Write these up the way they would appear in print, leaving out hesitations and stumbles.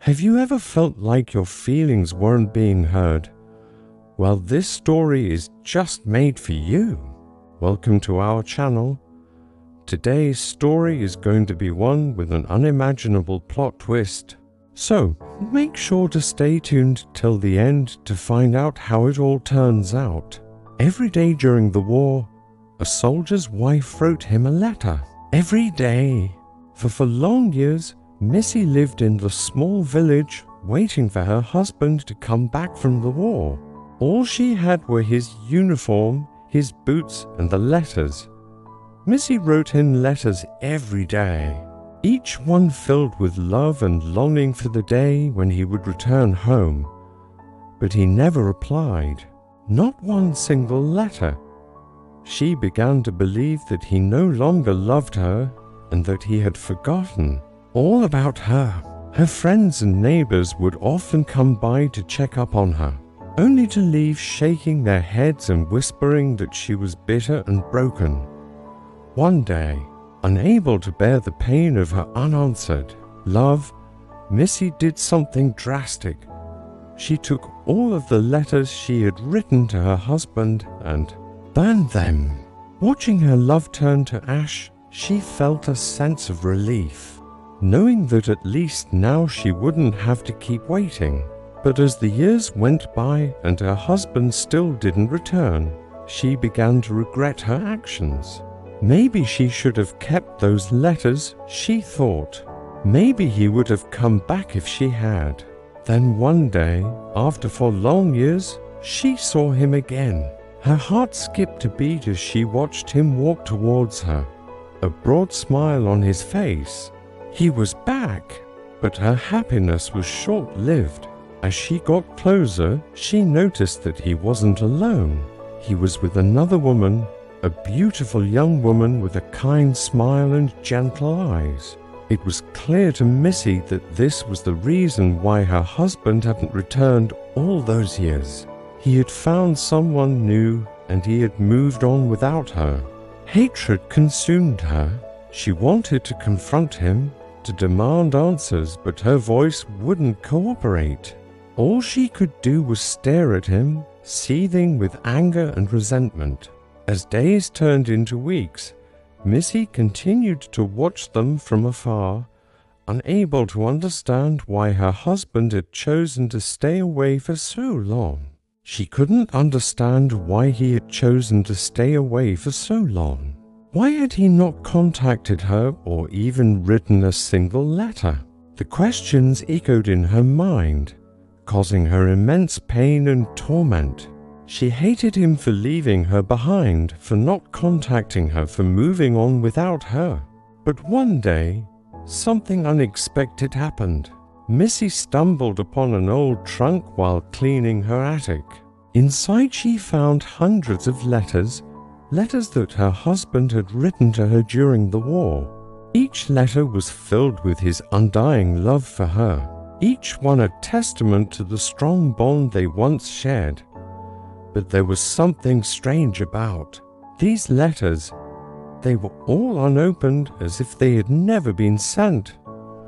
Have you ever felt like your feelings weren't being heard? Well, this story is just made for you. Welcome to our channel. Today's story is going to be one with an unimaginable plot twist. So, make sure to stay tuned till the end to find out how it all turns out. Every day during the war, a soldier's wife wrote him a letter. Every day. For long years, Missy lived in the small village waiting for her husband to come back from the war. All she had were his uniform, his boots, and the letters. Missy wrote him letters every day, each one filled with love and longing for the day when he would return home. But he never replied, not one single letter. She began to believe that he no longer loved her and that he had forgotten all about her. Her friends and neighbors would often come by to check up on her, only to leave shaking their heads and whispering that she was bitter and broken. One day, unable to bear the pain of her unanswered love, Missy did something drastic. She took all of the letters she had written to her husband and burned them. Watching her love turn to ash, she felt a sense of relief, knowing that at least now she wouldn't have to keep waiting. But as the years went by and her husband still didn't return, she began to regret her actions. Maybe she should have kept those letters, she thought. Maybe he would have come back if she had. Then one day, after 4 long years, she saw him again. Her heart skipped a beat as she watched him walk towards her, a broad smile on his face. He was back, but her happiness was short-lived. As she got closer, she noticed that he wasn't alone. He was with another woman, a beautiful young woman with a kind smile and gentle eyes. It was clear to Missy that this was the reason why her husband hadn't returned all those years. He had found someone new and he had moved on without her. Hatred consumed her. She wanted to confront him, to demand answers, but her voice wouldn't cooperate. All she could do was stare at him, seething with anger and resentment. As days turned into weeks, Missy continued to watch them from afar, unable to understand why her husband had chosen to stay away for so long. She couldn't understand why he had chosen to stay away for so long. Why had he not contacted her or even written a single letter? The questions echoed in her mind, causing her immense pain and torment. She hated him for leaving her behind, for not contacting her, for moving on without her. But one day, something unexpected happened. Missy stumbled upon an old trunk while cleaning her attic. Inside she found hundreds of letters that her husband had written to her during the war. Each letter was filled with his undying love for her, each one a testament to the strong bond they once shared. But there was something strange about these letters. They were all unopened, as if they had never been sent.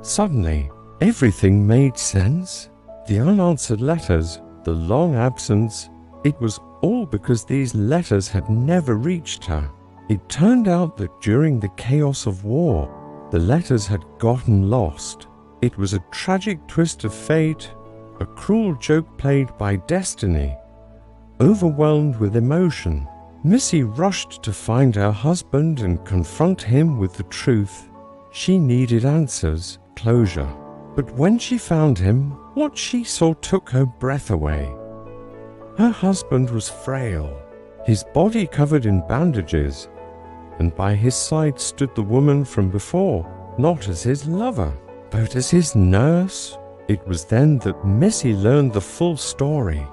Suddenly, everything made sense. The unanswered letters, the long absence, it was all because these letters had never reached her. It turned out that during the chaos of war, the letters had gotten lost. It was a tragic twist of fate, a cruel joke played by destiny. Overwhelmed with emotion, Missy rushed to find her husband and confront him with the truth. She needed answers, closure. But when she found him, what she saw took her breath away. Her husband was frail, his body covered in bandages, and by his side stood the woman from before, not as his lover, but as his nurse. It was then that Missy learned the full story.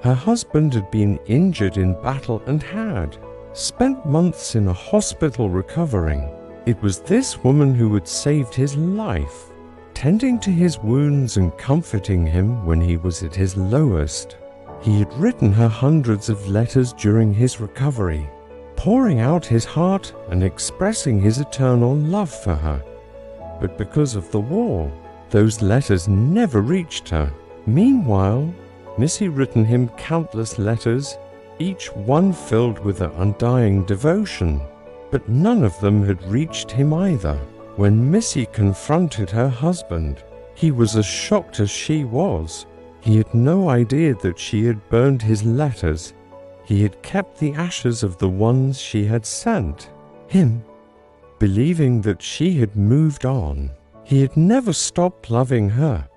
Her husband had been injured in battle and had spent months in a hospital recovering. It was this woman who had saved his life, tending to his wounds and comforting him when he was at his lowest. He had written her hundreds of letters during his recovery, pouring out his heart and expressing his eternal love for her. But because of the war, those letters never reached her. Meanwhile, Missy written him countless letters, each one filled with her undying devotion, but none of them had reached him either. When Missy confronted her husband, he was as shocked as she was. He had no idea that she had burned his letters. He had kept the ashes of the ones she had sent him, believing that she had moved on. He had never stopped loving her.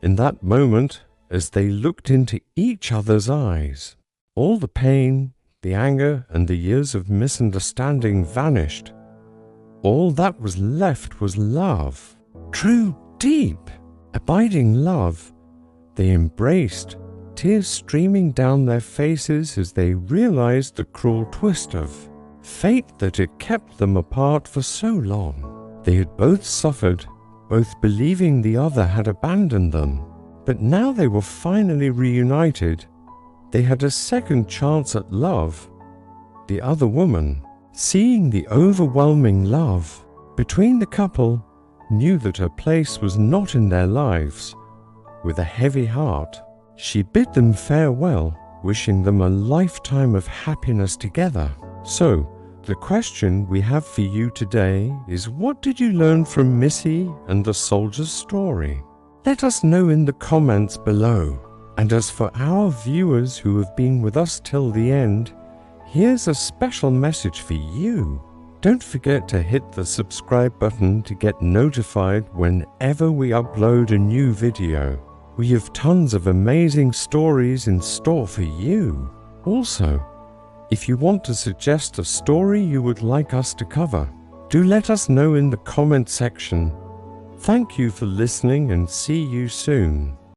In that moment, as they looked into each other's eyes, all the pain, the anger, and the years of misunderstanding vanished. All that was left was love. True, deep, abiding love. They embraced, tears streaming down their faces as they realized the cruel twist of fate that had kept them apart for so long. They had both suffered, both believing the other had abandoned them. But now they were finally reunited. They had a second chance at love. The other woman, seeing the overwhelming love between the couple, knew that her place was not in their lives. With a heavy heart, she bid them farewell, wishing them a lifetime of happiness together. So, the question we have for you today is, what did you learn from Missy and the soldier's story? Let us know in the comments below. And as for our viewers who have been with us till the end, here's a special message for you. Don't forget to hit the subscribe button to get notified whenever we upload a new video. We have tons of amazing stories in store for you. Also, if you want to suggest a story you would like us to cover, do let us know in the comment section. Thank you for listening and see you soon.